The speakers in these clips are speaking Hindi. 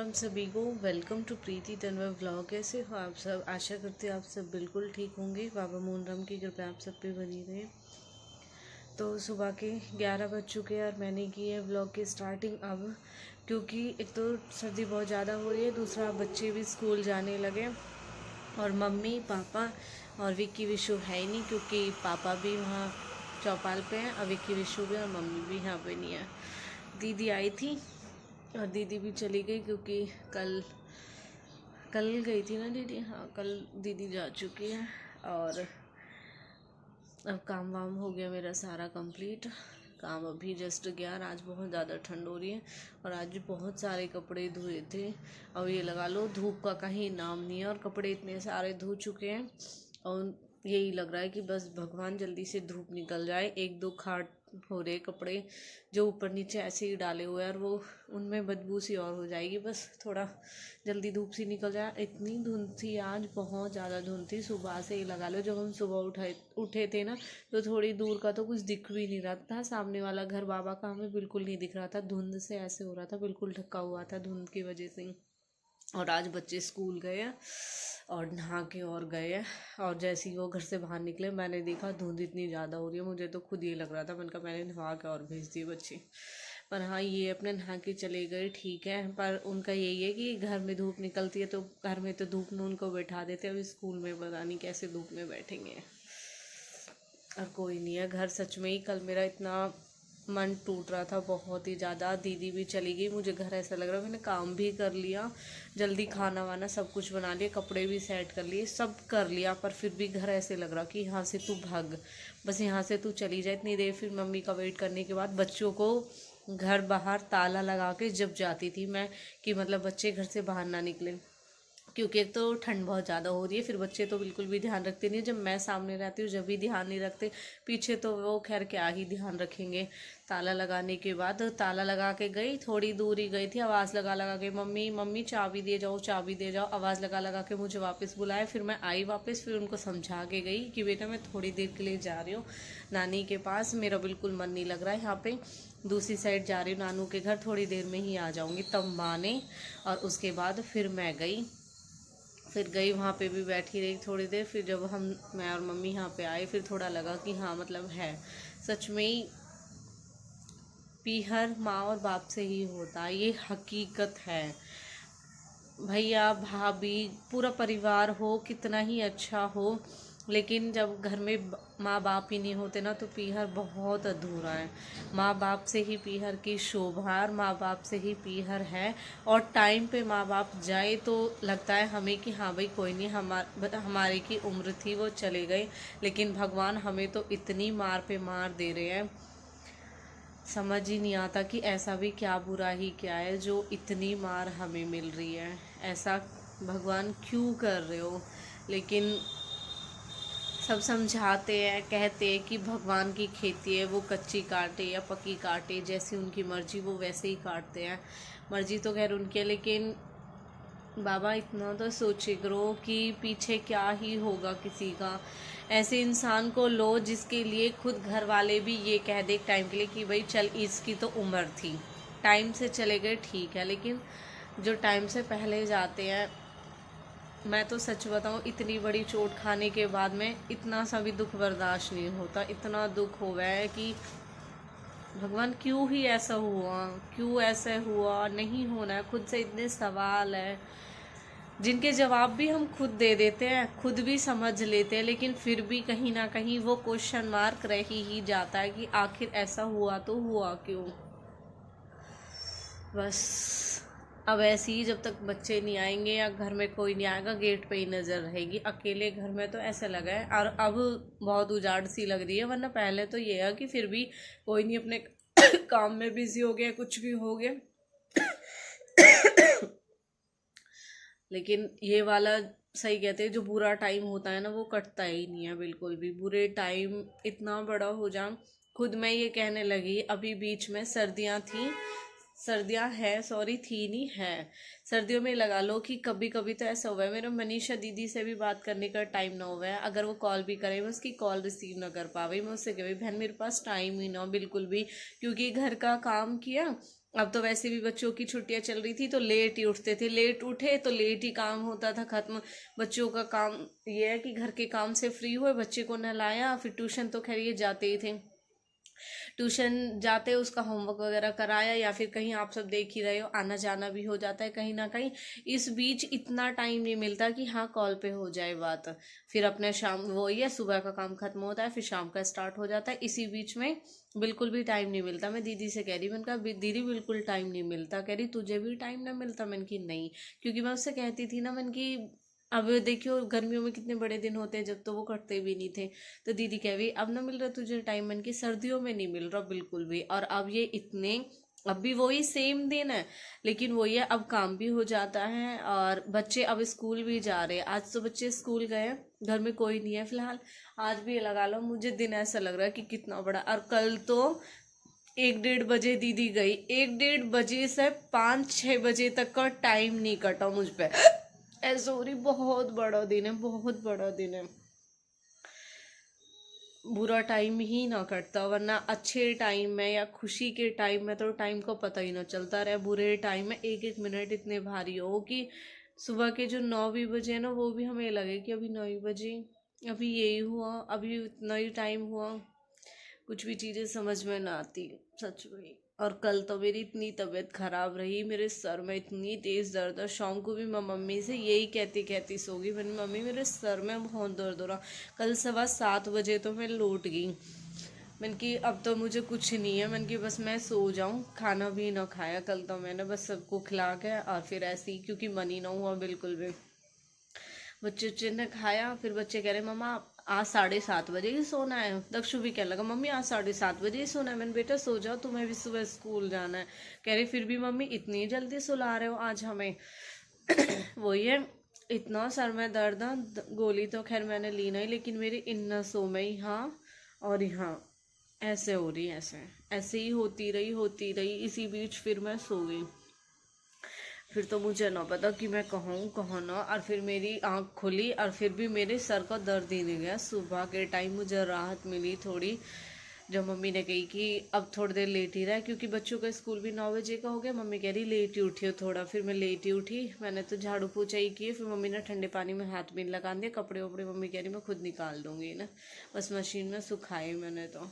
आप सभी को। Welcome to Preeti Tanwar vlog. कैसे हो आप सब? आशा करते हैं आप सब बिल्कुल ठीक होंगे। बाबा मोहनराम की कृपा आप सब पे बनी रहे। तो सुबह के 11 बज चुके हैं और मैंने की है व्लॉग की स्टार्टिंग अब, क्योंकि एक तो सर्दी बहुत ज़्यादा हो रही है, दूसरा बच्चे भी स्कूल जाने लगे और मम्मी पापा और विक्की विशु है ही नहीं, क्योंकि पापा भी वहाँ चौपाल पे हैं और विक्की विशु भी, और मम्मी भी यहाँ पे नहीं है। दीदी आई थी और दीदी भी चली गई, क्योंकि कल गई थी ना दीदी। हाँ, कल दीदी जा चुकी है। और अब काम वाम हो गया मेरा सारा कंप्लीट। काम अभी जस्ट गया। आज बहुत ज़्यादा ठंड हो रही है और आज बहुत सारे कपड़े धोए थे। अब ये लगा लो धूप का कहीं नाम नहीं है और कपड़े इतने सारे धो चुके हैं और यही लग रहा है कि बस भगवान जल्दी से धूप निकल जाए। एक दो खाट हो रहे कपड़े जो ऊपर नीचे ऐसे ही डाले हुए हैं और वो उनमें बदबू सी और हो जाएगी। बस थोड़ा जल्दी धूप सी निकल जाए। इतनी धुंध थी आज, बहुत ज़्यादा धुंध थी। सुबह से ही लगा लो, जब हम सुबह उठे थे ना, तो थोड़ी दूर का तो कुछ दिख भी नहीं रहा था। सामने वाला घर बाबा का हमें बिल्कुल नहीं दिख रहा था। धुंध से ऐसे हो रहा था, बिल्कुल ढका हुआ था धुंध की वजह से। और आज बच्चे स्कूल गए हैं और नहा के और गए हैं, और जैसे ही वो घर से बाहर निकले मैंने देखा धुंध इतनी ज़्यादा हो रही है। मुझे तो खुद ये लग रहा था, मैंने कहा मैंने नहा के और भेज दिए बच्चे। पर हाँ, ये अपने नहा के चले गए, ठीक है। पर उनका यही है कि घर में धूप निकलती है तो घर में तो धूप में उनको बैठा देते हैं। अभी स्कूल में पता नहीं कैसे धूप में बैठेंगे। और कोई नहीं है घर। सच में ही कल मेरा इतना मन टूट रहा था, बहुत ही ज़्यादा। दीदी भी चली गई, मुझे घर ऐसा लग रहा है मैंने काम भी कर लिया, जल्दी खाना वाना सब कुछ बना लिया, कपड़े भी सेट कर लिए, सब कर लिया, पर फिर भी घर ऐसे लग रहा कि यहाँ से तू भाग, बस यहाँ से तू चली जाए। इतनी देर फिर मम्मी का वेट करने के बाद बच्चों को घर बाहर ताला लगा के जब जाती थी मैं, कि मतलब बच्चे घर से बाहर ना निकले, क्योंकि एक तो ठंड बहुत ज़्यादा हो रही है। फिर बच्चे तो बिल्कुल भी ध्यान रखते नहीं, जब मैं सामने रहती हूँ जब भी ध्यान नहीं रखते। पीछे तो वो खैर क्या ही ध्यान रखेंगे। ताला लगाने के बाद ताला लगा के गई, थोड़ी दूर ही गई थी, आवाज़ लगा लगा के मम्मी मम्मी चाबी दे जाओ चाबी दे जाओ, आवाज़ लगा लगा के मुझे वापस बुलाया। फिर मैं आई वापस, फिर उनको समझा के गई कि बेटा मैं थोड़ी देर के लिए जा रही हूँ नानी के पास, मेरा बिल्कुल मन नहीं लग रहा है यहाँ पे, दूसरी साइड जा रही हूँ नानू के घर, थोड़ी देर में ही आ जाऊँगी। तब माने और उसके बाद फिर मैं गई। फिर गई वहाँ पे भी बैठी रही थोड़ी देर। फिर जब मैं और मम्मी यहाँ पे आए, फिर थोड़ा लगा कि हाँ मतलब है सच में ही पीहर माँ और बाप से ही होता है, ये हकीकत है। भैया भाभी पूरा परिवार हो, कितना ही अच्छा हो, लेकिन जब घर में माँ बाप ही नहीं होते ना, तो पीहर बहुत अधूरा है। माँ बाप से ही पीहर की शोभा और माँ बाप से ही पीहर है। और टाइम पे माँ बाप जाए तो लगता है हमें कि हाँ भाई कोई नहीं, हमारी की उम्र थी वो चले गए, लेकिन भगवान हमें तो इतनी मार पे मार दे रहे हैं, समझ ही नहीं आता कि ऐसा भी क्या बुरा ही क्या है जो इतनी मार हमें मिल रही है। ऐसा भगवान क्यों कर रहे हो? लेकिन सब समझाते हैं, कहते हैं कि भगवान की खेती है, वो कच्ची काटे या पक्की काटे, जैसी उनकी मर्जी वो वैसे ही काटते हैं। मर्जी तो खैर उनकी है, लेकिन बाबा इतना तो सोचे करो कि पीछे क्या ही होगा किसी का। ऐसे इंसान को लो जिसके लिए खुद घर वाले भी ये कह दे टाइम के लिए कि भाई चल इसकी तो उम्र थी, टाइम से चले गए ठीक है, लेकिन जो टाइम से पहले जाते हैं, मैं तो सच बताऊं इतनी बड़ी चोट खाने के बाद में इतना सा भी दुख बर्दाश्त नहीं होता। इतना दुख हो गया है कि भगवान क्यों ही ऐसा हुआ, क्यों ऐसा हुआ, नहीं होना है। खुद से इतने सवाल है जिनके जवाब भी हम खुद दे देते हैं, खुद भी समझ लेते हैं, लेकिन फिर भी कहीं ना कहीं वो क्वेश्चन मार्क रह ही जाता है कि आखिर ऐसा हुआ तो हुआ क्यों। बस अब ऐसे ही जब तक बच्चे नहीं आएंगे या घर में कोई नहीं आएगा, गेट पे ही नज़र रहेगी। अकेले घर में तो ऐसा लगा है, और अब बहुत उजाड़ सी लग रही है, वरना पहले तो ये है कि फिर भी कोई नहीं, अपने काम में बिजी हो गया, कुछ भी हो गया। लेकिन ये वाला सही कहते हैं, जो बुरा टाइम होता है ना वो कटता ही नहीं है बिल्कुल भी। बुरे टाइम इतना बड़ा हो जा, खुद मैं ये कहने लगी अभी बीच में सर्दियाँ थी, सर्दियाँ है सॉरी थी नहीं है, सर्दियों में लगा लो कि कभी कभी तो ऐसा हुआ है मेरा मनीषा दीदी से भी बात करने का टाइम ना हुआ है। अगर वो कॉल भी करे मैं उसकी कॉल रिसीव ना कर पा रही, मैं उससे कभी बहन मेरे पास टाइम ही ना बिल्कुल भी, क्योंकि घर का काम किया अब तो वैसे भी बच्चों की छुट्टियां चल रही थी तो लेट ही उठते थे, लेट उठे तो लेट ही काम होता था खत्म। बच्चों का काम ये है कि घर के काम से फ्री हुए, बच्चे को नहलाया, फिर ट्यूशन तो खैर ये जाते ही थे, ट्यूशन जाते उसका होमवर्क वगैरह कराया, या फिर कहीं आप सब देख ही रहे हो आना जाना भी हो जाता है कहीं ना कहीं। इस बीच इतना टाइम नहीं मिलता कि हाँ कॉल पे हो जाए बात। फिर अपने शाम वो ये सुबह का काम खत्म होता है, फिर शाम का स्टार्ट हो जाता है, इसी बीच में बिल्कुल भी टाइम नहीं मिलता। मैं दीदी से कह रही, मैंने कहा दीदी बिल्कुल टाइम नहीं मिलता, कह रही तुझे भी टाइम ना मिलता, मैंने की नहीं, क्योंकि मैं उससे कहती थी ना, मैंने की अब देखियो गर्मियों में कितने बड़े दिन होते हैं जब तो वो कटते भी नहीं थे। तो दीदी कह रही अब ना मिल रहा तुझे टाइम, मन की सर्दियों में नहीं मिल रहा बिल्कुल भी। और अब ये इतने, अब भी वही सेम दिन है, लेकिन वही है अब काम भी हो जाता है और बच्चे अब स्कूल भी जा रहे हैं। आज तो बच्चे स्कूल गए, घर में कोई नहीं है फिलहाल। आज भी लगा लो मुझे दिन ऐसा लग रहा है कि कितना बड़ा। और कल तो 1-1:30 बजे दीदी गई, 1-1:30 बजे से 5-6 बजे तक का टाइम नहीं कटा मुझ पे। ऐसा हो रही, बहुत बड़ा दिन है, बहुत बड़ा दिन है। बुरा टाइम ही ना कटता, वरना अच्छे टाइम में या खुशी के टाइम में तो टाइम को पता ही ना चलता रहे। बुरे टाइम में एक एक मिनट इतने भारी हो कि सुबह के जो 9 भी बजे है ना, वो भी हमें लगे कि अभी 9 बजे, अभी यही हुआ, अभी इतना ही टाइम हुआ। कुछ भी चीज़ें समझ में ना आती सच में। और कल तो मेरी इतनी तबीयत खराब रही, मेरे सर में इतनी तेज़ दर्द है, शाम को भी मैं मम्मी से यही कहती कहती सो गई, मैंने मम्मी मेरे सर में बहुत दर्द हो रहा। कल सुबह 7 बजे तो मैं लौट गई, मैंने कि अब तो मुझे कुछ नहीं है, मैंने कि बस मैं सो जाऊं, खाना भी ना खाया कल तो मैंने, बस सबको खिला के और फिर ऐसे ही, क्योंकि मन ही ना हुआ बिल्कुल भी। बच्चे ने खाया, फिर बच्चे कह रहे मम्मा आज 7:30 बजे ही सोना है। दक्षु भी कहने लगा मम्मी आज 7:30 बजे ही सोना है। मैंने बेटा सो जाओ, तुम्हें भी सुबह स्कूल जाना है। कह रहे फिर भी मम्मी इतनी जल्दी सुला रहे हो आज हमें। वही है, इतना सर में दर्द है, गोली तो खैर मैंने ली नहीं, लेकिन मेरी इन नसों में यहाँ और यहाँ ऐसे हो रही, ऐसे ऐसे ही होती रही। इसी बीच फिर मैं सो गई। फिर तो मुझे ना पता कि मैं कहूँ कहाँ ना, और फिर मेरी आँख खुली और फिर भी मेरे सर का दर्द ही नहीं गया। सुबह के टाइम मुझे राहत मिली थोड़ी, जब मम्मी ने कही कि अब थोड़ी देर लेट ही रहा है, क्योंकि बच्चों का स्कूल भी 9 बजे का हो गया। मम्मी कह रही लेट ही उठी हो थोड़ा, फिर मैं लेट ही उठी। मैंने तो झाड़ू पोछा ही किए, फिर मम्मी ने ठंडे पानी में हाथ भी लगा दिया, कपड़े वपड़े मम्मी कह रही मैं खुद निकाल दूँगी ना, बस मशीन में सुखाए मैंने तो।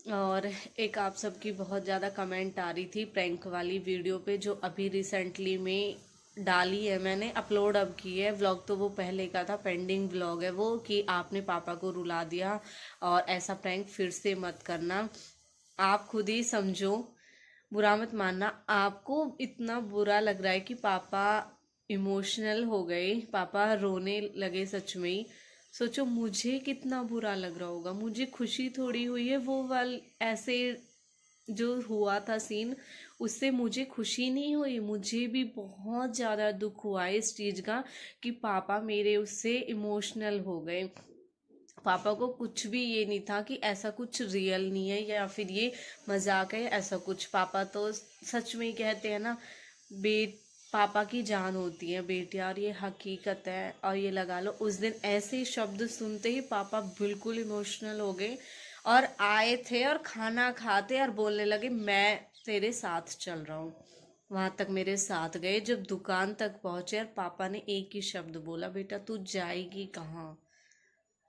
और एक आप सबकी बहुत ज़्यादा कमेंट आ रही थी प्रैंक वाली वीडियो पे, जो अभी रिसेंटली में डाली है मैंने, अपलोड अब की है। व्लॉग तो वो पहले का था, पेंडिंग व्लॉग है वो, कि आपने पापा को रुला दिया और ऐसा प्रैंक फिर से मत करना। आप खुद ही समझो, बुरा मत मानना। आपको इतना बुरा लग रहा है कि पापा इमोशनल हो गए, पापा रोने लगे सच में ही, सोचो मुझे कितना बुरा लग रहा होगा। मुझे खुशी थोड़ी हुई है, वो वाल ऐसे जो हुआ था सीन, उससे मुझे खुशी नहीं हुई, मुझे भी बहुत ज़्यादा दुख हुआ है इस चीज़ का कि पापा मेरे उससे इमोशनल हो गए। पापा को कुछ भी ये नहीं था कि ऐसा कुछ रियल नहीं है या फिर ये मजाक है, ऐसा कुछ। पापा तो सच में ही कहते हैं ना, बेट पापा की जान होती है बेटी, और ये हकीकत है। और ये लगा लो उस दिन ऐसे शब्द सुनते ही पापा बिल्कुल इमोशनल हो गए और आए थे और खाना खाते और बोलने लगे मैं तेरे साथ चल रहा हूँ। वहाँ तक मेरे साथ गए, जब दुकान तक पहुँचे और पापा ने एक ही शब्द बोला बेटा तू जाएगी कहाँ,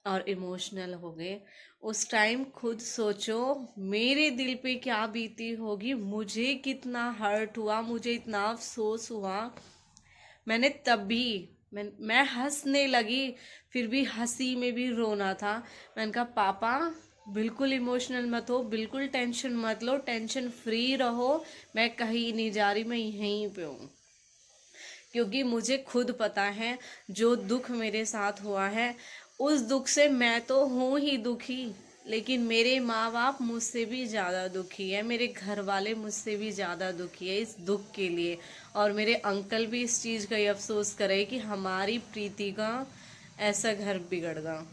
और इमोशनल हो गए। उस टाइम खुद सोचो मेरे दिल पे क्या बीती होगी, मुझे कितना हर्ट हुआ, मुझे इतना अफसोस हुआ। मैंने तब भी मैं हंसने लगी, फिर भी हंसी में भी रोना था। मैंने कहा पापा बिल्कुल इमोशनल मत हो, बिल्कुल टेंशन मत लो, टेंशन फ्री रहो, मैं कहीं नहीं जा रही, मैं यहीं पे हूँ। क्योंकि मुझे खुद पता है जो दुख मेरे साथ हुआ है, उस दुख से मैं तो हूँ ही दुखी, लेकिन मेरे माँ बाप मुझसे भी ज़्यादा दुखी है, मेरे घर वाले मुझसे भी ज़्यादा दुखी है इस दुख के लिए। और मेरे अंकल भी इस चीज़ का ही अफसोस करे कि हमारी प्रीति का ऐसा घर बिगड़ गया।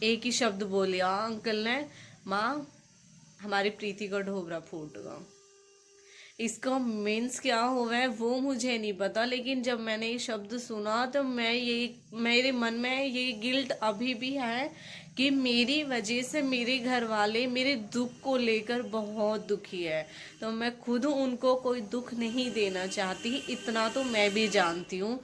एक ही शब्द बोलिया अंकल ने, माँ हमारी प्रीति का ढोबरा फूट गया। इसका मीन्स क्या हुआ है वो मुझे नहीं पता, लेकिन जब मैंने ये शब्द सुना तो मेरे मन में ये गिल्ट अभी भी है कि मेरी वजह से मेरे घर वाले मेरे दुख को लेकर बहुत दुखी है। तो मैं खुद उनको कोई दुख नहीं देना चाहती, इतना तो मैं भी जानती हूँ।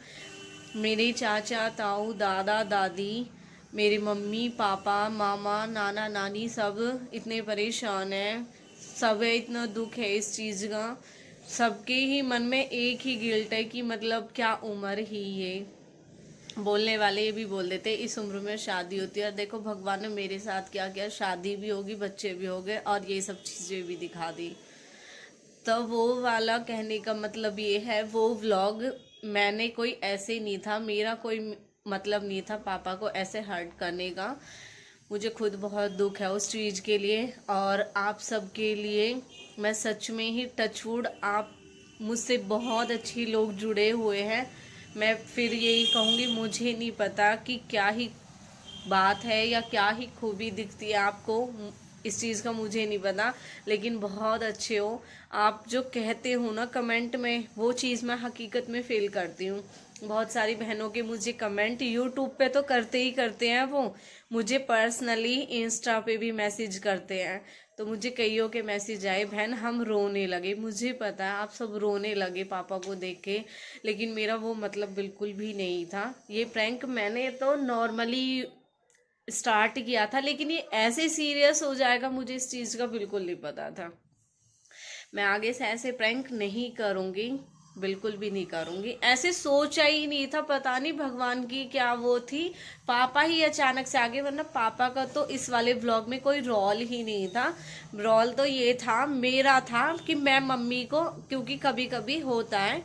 मेरे चाचा ताऊ दादा दादी, मेरी मम्मी पापा मामा नाना नानी सब इतने परेशान हैं, सब इतना दुख है इस चीज़ का। सबके ही मन में एक ही गिल्ट है कि मतलब क्या उम्र ही ये, बोलने वाले ये भी बोल देते इस उम्र में शादी होती है। और देखो भगवान ने मेरे साथ क्या किया, शादी भी होगी बच्चे भी हो गए और ये सब चीज़ें भी दिखा दी। तो वो वाला कहने का मतलब ये है, वो व्लॉग मैंने कोई ऐसे नहीं था, मेरा कोई मतलब नहीं था पापा को ऐसे हर्ट करने का। मुझे खुद बहुत दुख है उस चीज़ के लिए। और आप सबके लिए मैं सच में ही टचवुड, आप मुझसे बहुत अच्छी लोग जुड़े हुए हैं। मैं फिर यही कहूँगी, मुझे नहीं पता कि क्या ही बात है या क्या ही खूबी दिखती है आपको, इस चीज़ का मुझे नहीं पता, लेकिन बहुत अच्छे हो आप। जो कहते हो ना कमेंट में, वो चीज़ मैं हकीकत में फील करती हूँ। बहुत सारी बहनों के मुझे कमेंट यूट्यूब पे तो करते ही करते हैं, वो मुझे पर्सनली इंस्टा पे भी मैसेज करते हैं। तो मुझे कईयों के मैसेज आए, बहन हम रोने लगे, मुझे पता है आप सब रोने लगे पापा को देख के, लेकिन मेरा वो मतलब बिल्कुल भी नहीं था। ये प्रैंक मैंने तो नॉर्मली स्टार्ट किया था, लेकिन ये ऐसे सीरियस हो जाएगा मुझे इस चीज़ का बिल्कुल नहीं पता था। मैं आगे से ऐसे प्रैंक नहीं करूँगी, बिल्कुल भी नहीं करूँगी। ऐसे सोचा ही नहीं था, पता नहीं भगवान की क्या वो थी, पापा ही अचानक से आगे, वरना पापा का तो इस वाले व्लॉग में कोई रोल ही नहीं था। रोल तो ये था मेरा था कि मैं मम्मी को, क्योंकि कभी कभी होता है,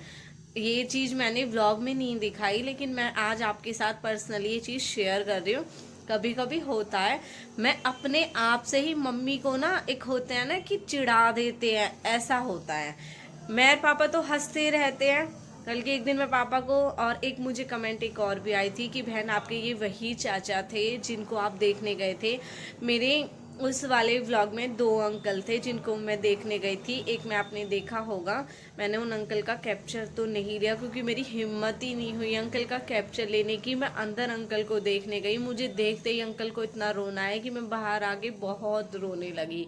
ये चीज़ मैंने व्लॉग में नहीं दिखाई, लेकिन मैं आज आपके साथ पर्सनली ये चीज़ शेयर कर रही हूँ। कभी कभी होता है, मैं अपने आप से ही मम्मी को ना, एक होते हैं ना कि चिढ़ा देते हैं, ऐसा होता है। मैं पापा तो हंसते रहते हैं। कल के एक दिन मैं पापा को, और एक मुझे कमेंट एक और भी आई थी कि बहन आपके ये वही चाचा थे जिनको आप देखने गए थे। मेरे उस वाले व्लॉग में 2 अंकल थे जिनको मैं देखने गई थी। एक में आपने देखा होगा, मैंने उन अंकल का कैप्चर तो नहीं लिया क्योंकि मेरी हिम्मत ही नहीं हुई अंकल का कैप्चर लेने की। मैं अंदर अंकल को देखने गई, मुझे देखते ही अंकल को इतना रोना है कि मैं बाहर आके बहुत रोने लगी,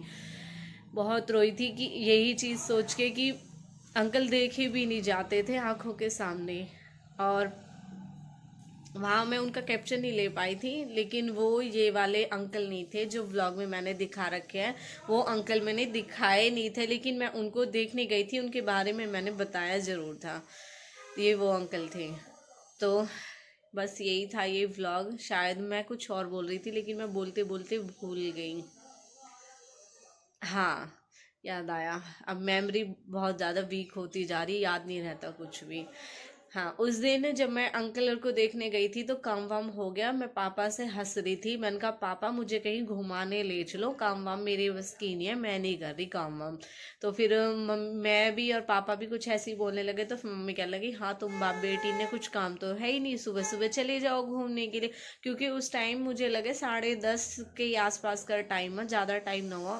बहुत रोई थी कि यही चीज़ सोच के कि अंकल देखे भी नहीं जाते थे आंखों के सामने। और वहाँ मैं उनका कैप्शन नहीं ले पाई थी, लेकिन वो ये वाले अंकल नहीं थे जो व्लॉग में मैंने दिखा रखे हैं। वो अंकल मैंने दिखाए नहीं थे, लेकिन मैं उनको देखने गई थी, उनके बारे में मैंने बताया ज़रूर था। ये वो अंकल थे। तो बस यही था ये व्लॉग। शायद मैं कुछ और बोल रही थी, लेकिन मैं बोलते बोलते भूल गई। हाँ, याद आया। अब मेमोरी बहुत ज़्यादा वीक होती जा रही, याद नहीं रहता कुछ भी। हाँ, उस दिन जब मैं अंकल को देखने गई थी तो काम वाम हो गया, मैं पापा से हंस रही थी। मैंने कहा पापा मुझे कहीं घुमाने ले चलो, काम वाम मेरे बस की नहीं है, मैं नहीं कर रही काम वाम। तो फिर मैं भी और पापा भी कुछ ऐसे ही बोलने लगे, तो फिर मम्मी कहने लगी हाँ तुम बाप बेटी ने कुछ काम तो है ही नहीं, सुबह सुबह चले जाओ घूमने के लिए। क्योंकि उस टाइम मुझे लगे 10:30 के आसपास का टाइम है, ज़्यादा टाइम ना हुआ।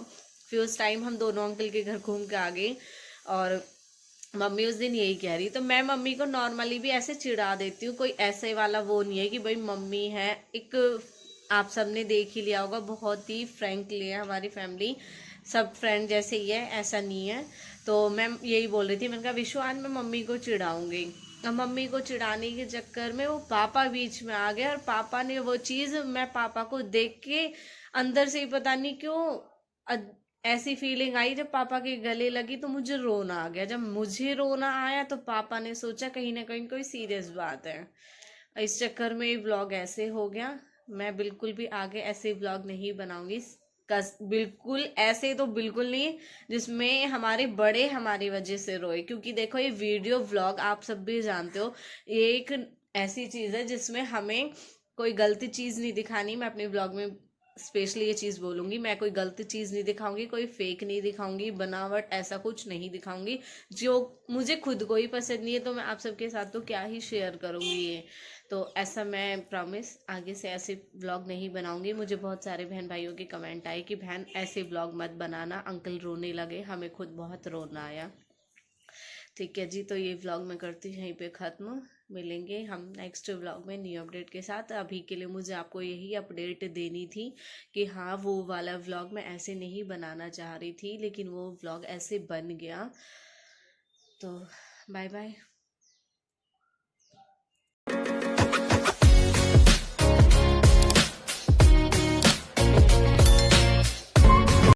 फिर उस टाइम हम दोनों अंकल के घर घूम के आ गए। और मम्मी उस दिन यही कह रही, तो मैं मम्मी को नॉर्मली भी ऐसे चिढ़ा देती हूँ, कोई ऐसे वाला वो नहीं है कि भाई मम्मी है एक, आप सबने देख ही लिया होगा, बहुत ही फ्रैंकली है हमारी फैमिली, सब फ्रेंड जैसे ही है, ऐसा नहीं है। तो मैं यही बोल रही थी, मैंने कहा विशु आज मैं मम्मी को चिढ़ाऊंगी। अब मम्मी को चिढ़ाने के चक्कर में वो पापा बीच में आ गए, और पापा ने वो चीज़, मैं पापा को देख के अंदर से ही पता नहीं क्यों ऐसी फीलिंग आई, जब पापा के गले लगी तो मुझे रोना आ गया। जब मुझे रोना आया तो पापा ने सोचा कहीं ना कहीं कोई सीरियस बात है। इस चक्कर में ये व्लॉग ऐसे हो गया। मैं बिल्कुल भी आगे ऐसे व्लॉग नहीं बनाऊंगी, बिल्कुल ऐसे तो बिल्कुल नहीं जिसमें हमारे बड़े हमारी वजह से रोए। क्योंकि देखो ये वीडियो व्लॉग आप सब भी जानते हो, ये एक ऐसी चीज़ है जिसमें हमें कोई गलती चीज़ नहीं दिखानी। मैं अपने व्लॉग में स्पेशली ये चीज़ बोलूँगी, मैं कोई गलत चीज़ नहीं दिखाऊंगी, कोई फेक नहीं दिखाऊंगी, बनावट ऐसा कुछ नहीं दिखाऊंगी। जो मुझे खुद को ही पसंद नहीं है तो मैं आप सबके साथ तो क्या ही शेयर करूँगी ये। तो ऐसा मैं प्रॉमिस आगे से ऐसे व्लॉग नहीं बनाऊंगी। मुझे बहुत सारे बहन भाइयों के कमेंट आए कि बहन ऐसे व्लॉग मत बनाना, अंकल रोने लगे, हमें खुद बहुत रोना आया। ठीक है जी, तो ये व्लॉग मैं करती हूँ यहीं पे ख़त्म। मिलेंगे हम नेक्स्ट व्लॉग में न्यू अपडेट के साथ। अभी के लिए मुझे आपको यही अपडेट देनी थी कि हाँ, वो वाला व्लॉग मैं ऐसे नहीं बनाना चाह रही थी, लेकिन वो व्लॉग ऐसे बन गया। तो बाय बाय।